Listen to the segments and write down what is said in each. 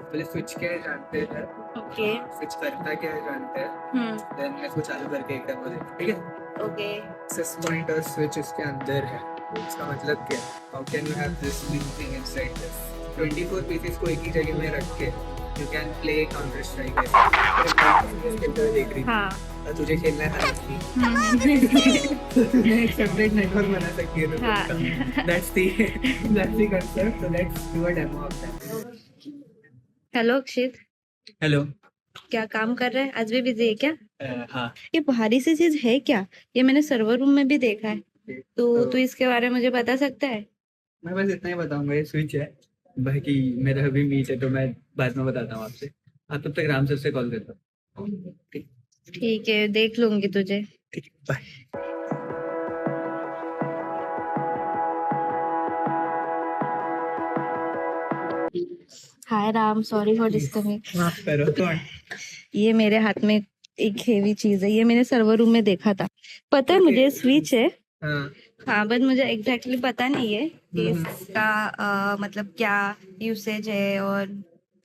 पहले स्विच क्या है जानते हैं, ओके। स्विच करता क्या है जानते हैं, देन मैं इसको चालू करके एक डेमो देता हूँ, ठीक है। ओके। एक्सेस पॉइंट और स्विच इसके अंदर है, इसका मतलब क्या है? How can you have this big thing inside this? 24 pieces को एक ही जगह में रख के you can play counter strike ऐसे देख रही हाँ। और तुझे खेलना है हालांकि हम्म। तो तुझे एक सेपरेट नेटवर्क बना सकती है हाँ। That's the concept, so let's do a demo of that. Hello Akshit, hello. क्या काम कर रहा है? आज भी बिजी है क्या? हाँ। ये भारी सी चीज है क्या? ये मैंने सर्वर रूम में भी देखा है। तो तू इसके बारे में मुझे बता सकता है? मैं बस इतना ही बताऊंगा, ये स्विच है। बाकी मेरा अभी मीट है तो मैं बाद में बताता हूँ आपसे। आप तब तक राम सर से कॉल करता हूँ। ठीक। ठीक है, देख लूंगी तुझे। ठीक, बाय। हाय राम, सॉरी फॉर डिस्टर्बिंग। माफ करो, कौन? ये मेरे हाथ में एक हेवी चीज है, ये मैंने सर्वर रूम में देखा था। पता है मुझे, स्विच है। हाँ। हाँ, बट मुझे एग्जैक्टली पता नहीं है कि इसका मतलब क्या यूसेज है और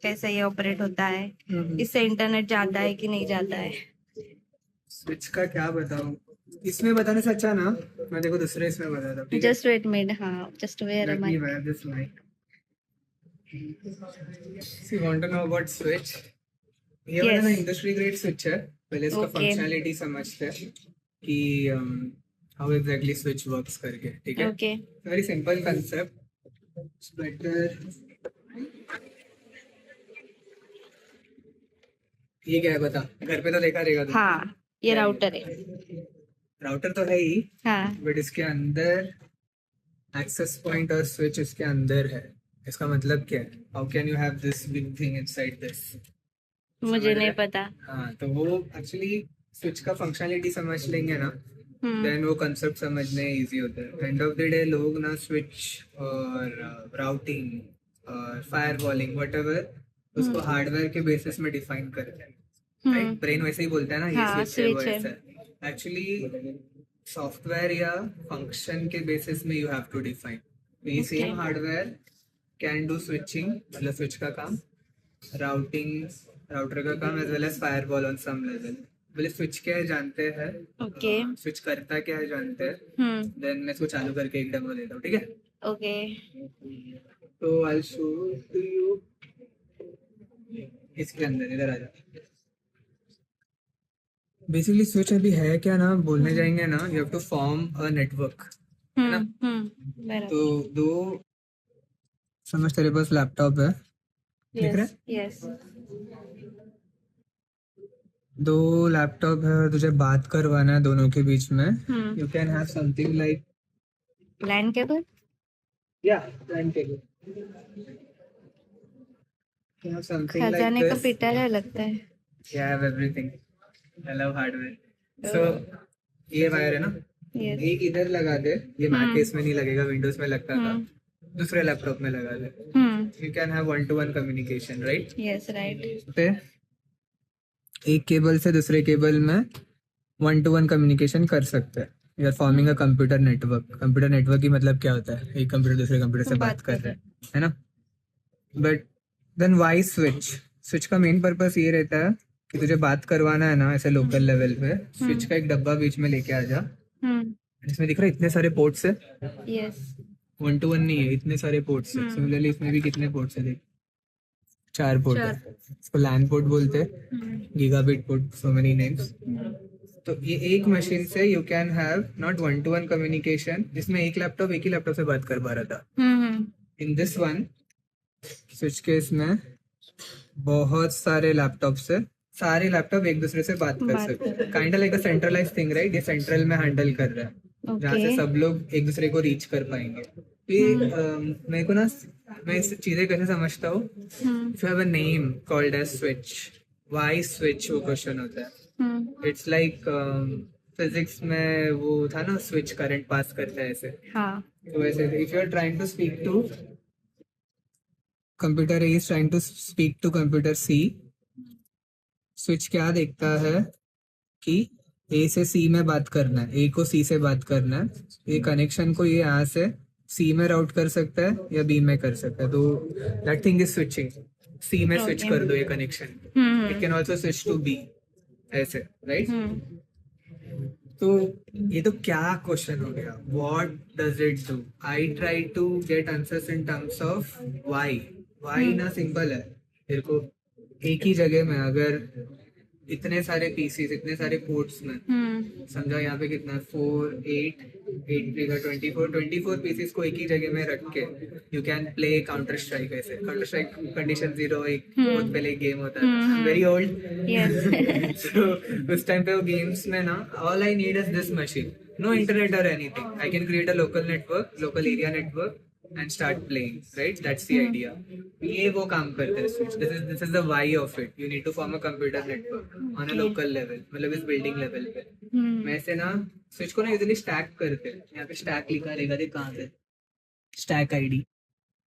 कैसे ये ऑपरेट होता है। इससे इंटरनेट जाता है कि नहीं जाता है? स्विच का क्या बताऊँ? इसमें बताने से अच्छा ना मैं देखो दूसरे इसमें बताता हूँ, ठीक है। जस्ट वेट मिनट, हाँ, just where let em me I? Where this mic. See want to know about switch? ये वाला ना यस। इंडस्ट्री ग्रेड स्विच है। पहले इसका ओके। फंक्शनैलिटी समझते हैं कि हाउ एग्जैक्टली स्विच वर्क्स करके, ठीक है। Okay. Very simple concept. Splitter, ये क्या है बता? घर पे तो देखा रहेगा तू। हाँ, ये क्या है राउटर है। राउटर तो है ही, हाँ। बट इसके अंदर एक्सेस पॉइंट और स्विच इसके अंदर है। इसका मतलब क्या है? How can you have this big thing inside this? मुझे समझ नहीं रहे? पता। हाँ, तो वो एक्चुअली स्विच का फंक्शनैलिटी समझ लेंगे ना, देन वो कंसेप्ट समझने इजी होता है। एंड ऑफ द डे लोग ना स्विच और राउटिंग और फायर वॉलिंग वट उसको हार्डवेयर के बेसिस में डिफाइन करते हैं, राइट? ब्रेन वैसे ही बोलता है ना, ये हाँ, स्विच है वो स्विच है। ऐसा है। एक्चुअली सॉफ्टवेयर या फंक्शन के बेसिस में यू हैव टू डिफाइन। ये okay. Same hardware can do switching, मतलब स्विच का काम, राउटिंग, राउटर का काम, as well as firewall on some level. बोले स्विच क्या है जानते हैं, ओके। स्विच करता क्या है जानते हैं, हम्म। देन मैं इसको चालू करके एक डेमो देता हूँ, ठीक है। ओके। तो आई शो टू यू, इसके अंदर इधर आ जा। बेसिकली स्विच अभी है क्या ना, बोलने जाएंगे ना, you have to form a network, है ना। तो बराबर। दो, समझ तेरे पास लैपटॉप है, दिख रहा यस, है? यस। दो लैपटॉप है, तुझे बात करवाना है दोनों के बीच में। You can have something like, land cable. या LAN cable, you have something like खजाने का this. पिटा है लगता है। You have everything. I love hardware. So ये वायर है ना, यस। एक इधर लगा दे, ये मैक केस में नहीं लगेगा, विंडोज में लगता था। दूसरे लैपटॉप में लगा दे, you can have one to one communication, right? Yes, right. पे एक केबल से दूसरे केबल में वन टू वन कम्युनिकेशन कर सकते हैं। You are forming a computer network. Computer network की मतलब क्या होता है? एक कंप्यूटर दूसरे कंप्यूटर से बात कर रहे हैं, है ना। But then why switch? Switch का मेन पर्पस ये रहता है कि तुझे बात करवाना है ना ऐसे लोकल लेवल पे, स्विच का एक डब्बा बीच में लेके आ जा। इसमें दिख रहा है इतने सारे पोर्ट्स है, यस। वन टू वन नहीं है, इतने सारे पोर्ट्स है। सिमिलरली इसमें भी कितने पोर्ट्स है, देख, 4 पोर्ट है। इसको लैन पोर्ट बोलते हैं, gigabit port, so many names. तो ये एक मशीन से you can have not one to one communication, जिसमें एक ही लैपटॉप से बात कर पा रहा था। In this one switch case में बहुत सारे लैपटॉप से सारे लैपटॉप एक दूसरे से बात कर सकते हैं। Kind like a centralize thing, right? ये सेंट्रल में हैंडल कर रहा है, जहाँ से सब लोग एक दूसरे को रीच कर पाएंगे। ये मेरे को ना, मैं इस चीजें कैसे समझता हूँ, if you have a name called as switch, why switch, वो क्वेश्चन होता है। इट्स लाइक फिजिक्स में वो था ना, स्विच करंट पास करता है ऐसे। हाँ। तो वैसे if you are trying to speak to computer A is trying to speak to computer C, switch क्या देखता है कि A से C में बात करना है, A को C से बात करना है, ये कनेक्शन को ये यहाँ से C में राउट कर सकता है या B में कर सकता है, तो that thing is switching. C में स्विच Okay. कर दो ये connection, it can also switch to B, ऐसे, राइट? तो ये तो क्या क्वेश्चन हो गया, what does it do? I try to get answers in terms of why ना सिंपल है, तेरे को एक ही जगह में अगर इतने सारे पीसीस, इतने सारे पोर्ट्स में, समझा यहाँ पे कितना 4 8 24 पीसीस को एक ही जगह में रख के you can play counter strike. ऐसे काउंटर स्ट्राइक कंडीशन 0 एक बहुत पहले गेम होता था, वेरी ओल्ड। Yes. So उस टाइम पे वो गेम्स में ना, all I need is this machine, no internet और anything, I can create a local network, local area network and start playing, right? That's the idea. ये वो काम करते हैं switch, this is the why of it. You need to form a computer network on a local level, मतलब इस building level पे। मैं से ना स्विच को ना यूजुअली स्टैक करते हैं, यहाँ पे स्टैक लिखा रहेगा, देख कहाँ पे, stack ID.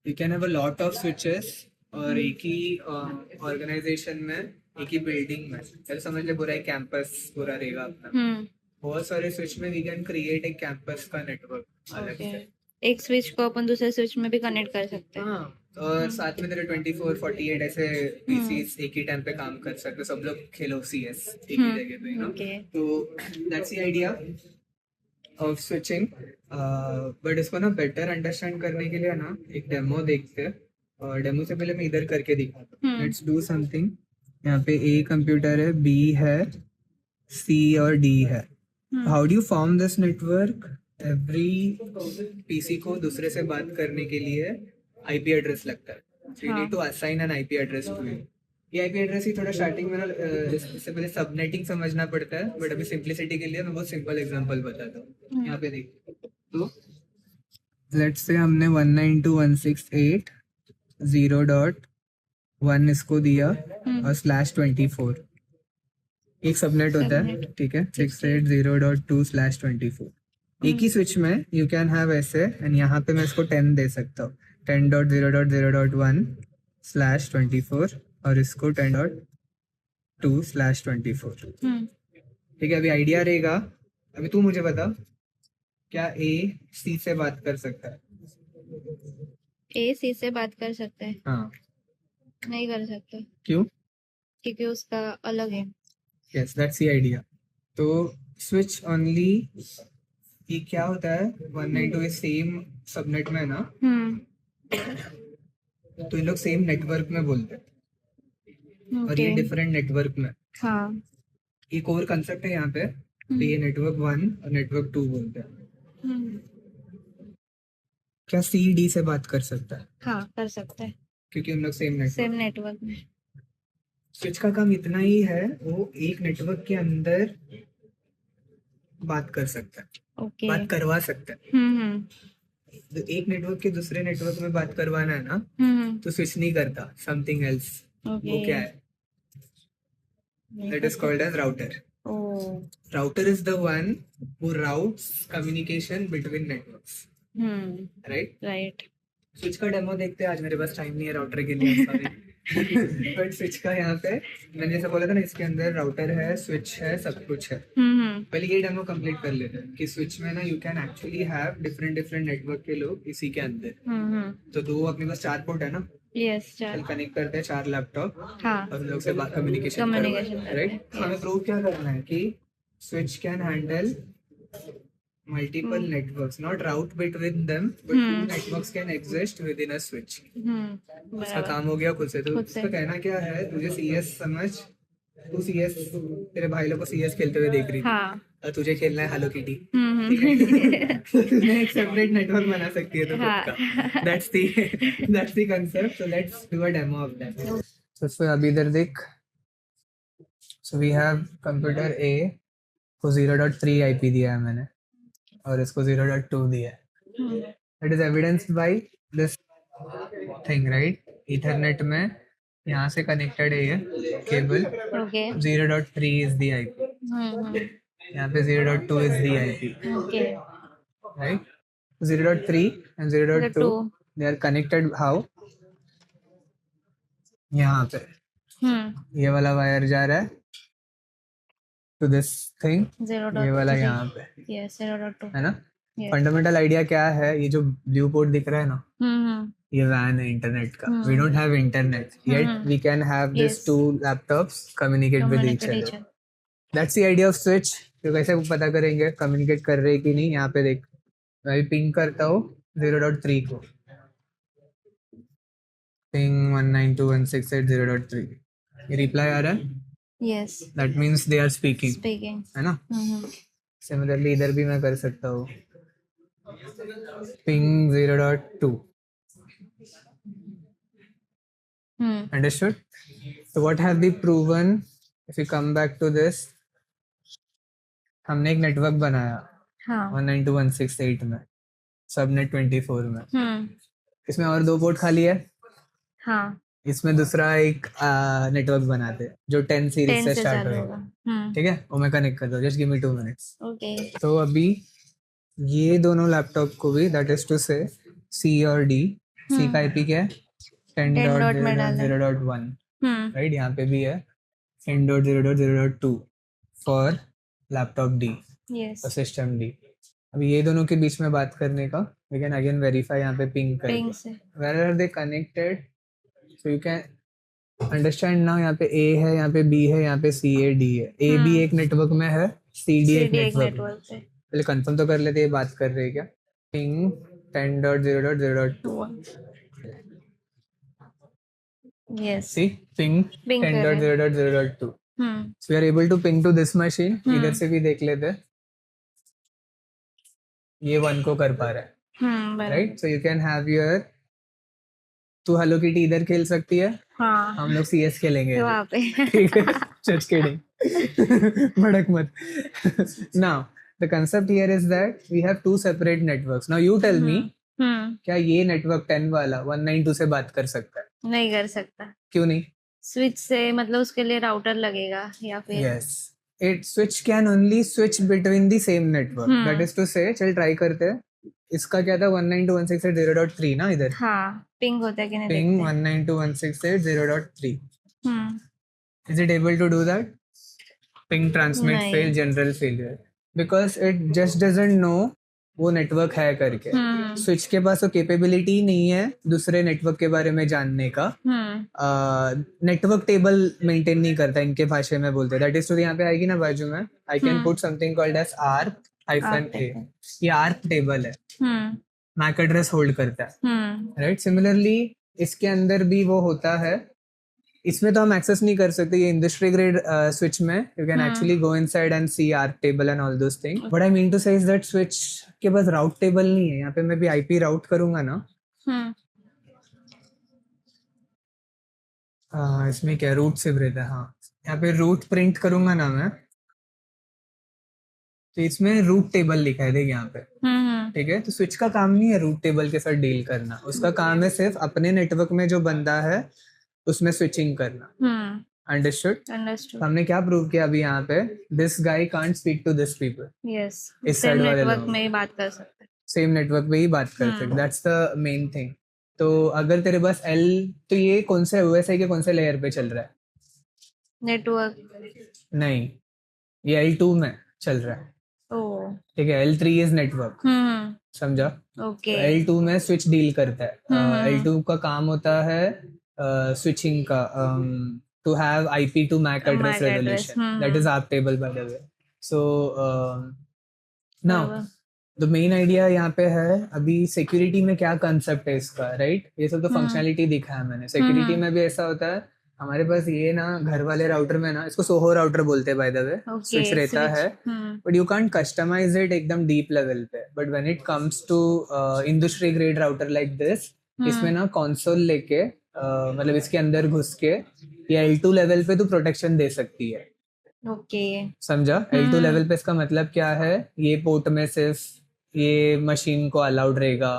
You can have a lot of switches और एक ही ऑर्गेनाइजेशन में, एक ही बिल्डिंग में, चल समझ ले पूरा एक कैंपस पूरा रहेगा अपना। बहुत सारे स्विच में वी कैन क्रिएट एक कैंपस का नेटवर्क अलग Okay. से। एक स्विच को अपन दूसरे स्विच में भी कनेक्ट कर सकते हैं। हाँ, और साथ में तेरे 24 48 ऐसे पीसीस एक ही टाइम पे काम कर सकते, सब लोग खेलो सीएस एक ही जगह पे, यू नो। Okay. तो that's the idea of switching. But इसको ना बेटर अंडरस्टैंड करने के लिए ना एक डेमो देखते हैं, और डेमो से पहले मैं इधर करके दिखाता हूँ। Let's do something. यहाँ पे ए कंप्यूटर है, बी है, सी और डी है। How do you form this network? Every PC को दूसरे से बात करने के लिए आईपी एड्रेस लगता है, so you need to assign an IP address to it. ये आईपी एड्रेस ही थोड़ा स्टार्टिंग में ना इससे पहले सबनेटिंग समझना पड़ता है, बट अभी सिंपलिसिटी के लिए मैं बहुत सिंपल एग्जांपल बताता हूँ। यहाँ पे देख, तो लेट्स से हमने 192.168.0.1 इसको दिया और /24 एक सबनेट होता है, ठीक है, 680.2/24। एक ही स्विच में यू कैन हैव ऐसे, एंड यहाँ पे मैं इसको 10 दे सकता हूँ, 10.0.0.1/24 और इसको 10.2/24। ठीक है, अभी आइडिया रहेगा। अभी तू मुझे बता, क्या ए सी से बात कर सकता है? ए सी से बात कर सकते हैं? हाँ, नहीं कर सकते, क्यों? क्योंकि उसका अलग है। Yes, that's the idea. तो स्विच ओनली, ये क्या होता है, 192 सेम सबनेट में ना, तो इन लोग सेम नेटवर्क में बोलते हैं, और ये डिफरेंट नेटवर्क में। हाँ। एक और कंसेप्ट है यहाँ पे, तो ये नेटवर्क 1 और नेटवर्क 2 बोलते हैं। क्या सी डी से बात कर सकता है? हाँ, कर सकते हैं, क्योंकि हम लोग सेम सेम नेटवर्क में। स्विच का काम इतना ही है, वो एक नेटवर्क के अंदर बात कर सकता है, ओके। बात करवा सकता है। तो एक नेटवर्क के दूसरे नेटवर्क में बात करवाना है ना, तो स्विच नहीं करता, समथिंग एल्स। वो क्या है? That is called as router. Router is the one who routes communication between networks, right? Switch का डेमो देखते हैं आज, मेरे पास टाइम नहीं है राउटर के लिए, बट स्विच का यहाँ पे मैंने जैसा बोला था ना, इसके अंदर राउटर है, स्विच है, सब कुछ है। पहले ये डेमो कंप्लीट कर लेते हैं कि स्विच में ना you can actually have different different network के लोग इसी के अंदर। तो दो अपने पास 4 पोर्ट है ना, यस, चल कनेक्ट करते हैं 4 लैपटॉप, हाँ, और उन लोग से कम्युनिकेशन राइट। हमें प्रूव क्या करना है कि switch can handle multiple networks, not route between them, but two networks can exist within a switch. उसका काम हो गया खुद से। तो उसका कहना क्या है, तुझे CS समझ, तू CS, तेरे भाई लोग को CS खेलते हुए देख रही थी, और तुझे खेलना है हेलो किटी, तो तूने एक सेपरेट नेटवर्क बना सकती है तो खुद का। That's the concept. So let's do a demo of that. So अभी इधर देख, so we have computer A को 0.3 IP दिया है मैंने, और इसको 0.2 दिया है। That is evidenced by this thing, right? Ethernet में यहाँ से connected है ये केबल, 0.3 is the IP, यहाँ पे 0.2 is the IP, right? 0.3 and 0.2 they are connected how? यहाँ पे ये वाला वायर जा रहा है to this thing, ये वाला यहाँ पे, है ना? फंडामेंटल आइडिया क्या है, ये जो ब्लू पोर्ट दिख रहा है ना, ये वैन है इंटरनेट का. We don't have internet yet. We can have these Yes. 2 laptops communicate with each Communicate each other. other. That's the idea of switch. तो कैसे पता करेंगे कम्युनिकेट कर रहे हैं कि नहीं. यहाँ पे देख, मैं भी पिंग करता हूँ 0.3 को, पिंग 192.168.0.3. ये रिप्लाई आ रहा है. Yes. That means they are speaking, Speaking. है ना. सिमिलरली इधर भी मैं कर सकता हूँ ping 0.2. Understood? So what have we proven? If we come back to this, हमने एक नेटवर्क बनाया हाँ. 192.168 में, सबनेट 24 में. हम्म. इसमें और 2 पोर्ट खाली है. हाँ. इसमें दूसरा एक नेटवर्क बनाते हैं जो 10 सीरीज 10 से से स्टार्ट चालू होगा. होगा. ठीक है, वो मैं कनेक्ट कर दो. Just give me 2 minutes. Okay. तो अभी ये दोनों लैपटॉप को भी, दैट इज टू से सी और डी. सी का आईपी क्या है? 10.0.0.1. राइट, यहाँ पे भी है 10.0.0.2 फॉर लैपटॉप डी यस. और सिस्टम डी. अभी ये दोनों के बीच में बात करने का, वी कैन अगेन वेरीफाई यहाँ पे पिंग कर पिंग से. Where are they connected. So you can understand now. यहाँ पे ए है, यहाँ पे बी है, यहाँ पे सी ए डी है. ए बी एक नेटवर्क में है, सी डी एक नेटवर्क पे. पहले कंफर्म तो कर लेते हैं बात कर रहे हैं क्या. Ping 10.0.0.2. Yes. See, ping Ping कर रहे हैं. 10.0.0.2. So we are able to ping to this machine. इधर से भी देख लेते हैं. ये 1 को कर पा रहा है. Right, so you can have your. तू हेलो किटी इधर खेल सकती है. हाँ. हम लोग CS खेलेंगे वहाँ पे. ठीक है, जस्ट किडिंग. भड़क मत. Now the concept here is that we have 2 separate networks. Now you tell me, क्या ये नेटवर्क 10 वाला 192 से बात कर सकता है? नहीं कर सकता. क्यों नहीं? स्विच से मतलब उसके लिए राउटर लगेगा या फिर. Yes, it switch can only switch between the same network. That is to say, चल ट्राई करते हैं. इसका क्या था 192.168.0.3 ना इधर. हाँ. पिंग होता है कि नहीं पिंग देखते. 192.168.0.3. Is it able to do that? Ping transmit नहीं. fail, general failure, because it just doesn't know वो नेटवर्क है करके. स्विच के पास वो कैपेबिलिटी नहीं है दूसरे नेटवर्क के बारे में जानने का. नेटवर्क टेबल मेंटेन नहीं करता, इनके भाषा में बोलते हैं. दैट इज टू यहाँ पे आएगी ना बाजू में, I can put something called as ARP-A. ये ARP टेबल है, मैक एड्रेस होल्ड करता है. राइट, सिमिलरली इसके अंदर भी वो होता है. इसमें तो हम एक्सेस नहीं कर सकते. ये इंडस्ट्री ग्रेड स्विच में you can actually go inside and see ARP table and all those things. What I mean to say is that switch के पास राउट टेबल नहीं है. यहाँ पे मैं भी आईपी राउट करूंगा ना, इसमें क्या रूट से रहता है. हाँ, यहाँ पे रूट प्रिंट करूंगा ना मैं, तो इसमें रूट टेबल लिखा है देख यहाँ पे. ठीक है, तो स्विच का काम नहीं है रूट टेबल के साथ डील करना. उसका काम है सिर्फ अपने नेटवर्क में जो बंदा है उसमें स्विचिंग करना. अंडरस्टूड. हमने क्या प्रूव किया अभी यहाँ पे, this guy can't speak to this people. Yes. इस सेम साइड वाले नेटवर्क लोग में ही बात कर सकते हैं. सेम नेटवर्क पे ही बात कर सकते. That's the main thing. तो अगर तेरे पास L, तो ये कौन से OSI के कौन से लेयर पे चल रहा है? नेटवर्क नहीं, ये L2 में चल रहा है. ठीक है, L3 इज नेटवर्क. समझा? ओके. L2 में स्विच डील करता है. L2 का काम होता है स्विचिंग का, to have IP to MAC address resolution. That is ARP table by the way. So now the main idea यहाँ पे है अभी सिक्योरिटी में क्या कंसेप्ट है इसका. राइट, ये सब तो फंक्शनलिटी दिखा है मैंने. सिक्योरिटी में भी ऐसा होता है. हमारे पास ये ना घर वाले राउटर में ना, इसको सोहो राउटर बोलते हैं बाय द वे. स्विच रहता है but you can't customize it एकदम डीप लेवल पे. But when it comes to industry grade router like this, इसमें ना कंसोल लेके मतलब इसके अंदर घुस के ये L2 लेवल पे तू प्रोटेक्शन दे सकती है. ओके. समझा? L2 लेवल पे इसका मतलब क्या है, ये पोर्ट में सिर्फ ये मशीन को अलाउड रहेगा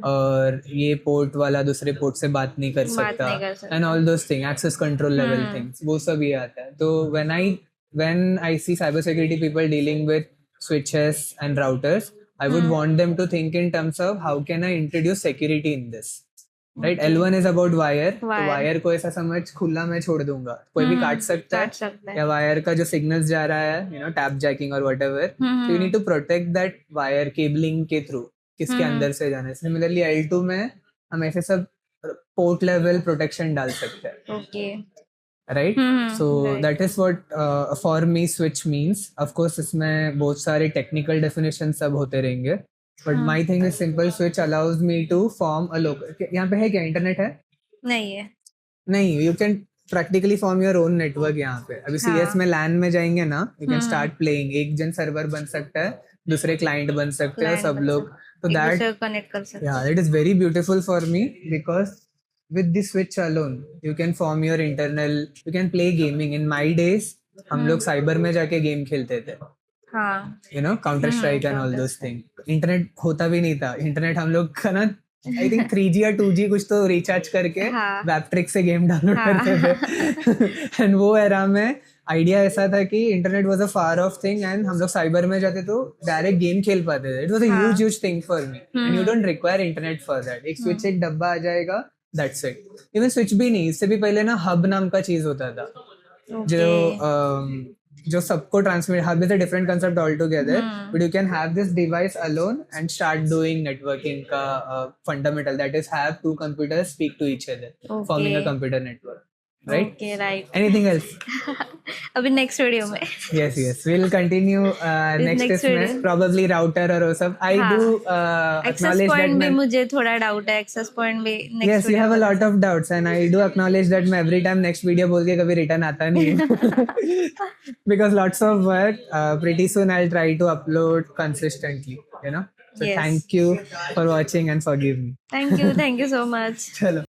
और ये पोर्ट वाला दूसरे पोर्ट से बात नहीं कर सकता and all those thing, access control level things, वो सब ये आता है. तो when I see cyber security people dealing with switches and routers, I would want them to think in terms of how can I introduce security in this. Right, L1 is about wire. तो wire को ऐसा समझ खुला मैं छोड़ दूंगा, कोई भी काट सकता है. या वायर का जो सिग्नल्स जा रहा है, यू नो, टैप जैकिंग और whatever, so you need to protect that wire cabling के थ्रू किसके अंदर से जाना है. सिमिलरली L2 में हम ऐसे सब पोर्ट लेवल प्रोटेक्शन डाल सकते हैं, okay. Right. So right. That is what for me switch means. Of course इसमें बहुत सारे टेक्निकल डेफिनेशन सब होते रहेंगे, but my thing is simple. Switch allows me to form a local. यहाँ पे है क्या, इंटरनेट है? नहीं है. नहीं, you can practically form your own network यहाँ पे. अभी हाँ. CS में लैन में जाएंगे ना, यू कैन स्टार्ट प्लेइंग. एक जन सर्वर बन सकता है, दूसरे क्लाइंट बन सकते हैं, Client सब बन लोग. तो एक दैट, दूसरे को कनेक्ट कर सकते yeah, it is very beautiful for me because with the switch alone you can form your internal, you can play gaming. In my days हम लोग साइबर में जाके गेम खेलते थे, हाँ. You know, counter strike and all those thing. Internet होता भी नहीं था. इंटरनेट हम लोग का ना, आई थिंक 3G या 2G कुछ तो रिचार्ज करके हाँ. वैपट्रिक से गेम डाउनलोड हाँ. करते थे. एंड वो एरा में आइडिया ऐसा था कि internet was a far of thing and हम लोग साइबर में जाते तो डायरेक्ट गेम खेल पाते थे. इट वाज अ हाँ. Huge thing for me and you don't require internet for that. एक स्विच, एक डब्बा आ जाएगा, दैट्स इट. इवन स्विच भी नहीं, इससे भी पहले ना हब नाम का चीज होता था जो सबको transmit. Hub is a different concept altogether, but you can have this device alone and start doing networking का fundamental, that is have two computers speak to each other, forming a computer network, right? Okay, right. Anything else? अभी next video में. Yes, we'll continue next next इसमें video. probably router और वो सब. I हाँ. do access acknowledge that point भी मैं, मुझे थोड़ा डाउट है. एक्सेस पॉइंट भी yes, next you have a lot of doubts and I do acknowledge that मैं every time next video बोल के कभी return आता नहीं है because lots of work. Pretty soon I'll try to upload consistently, you know. So Yes. thank you for watching and forgive me. Thank you so much. चलो.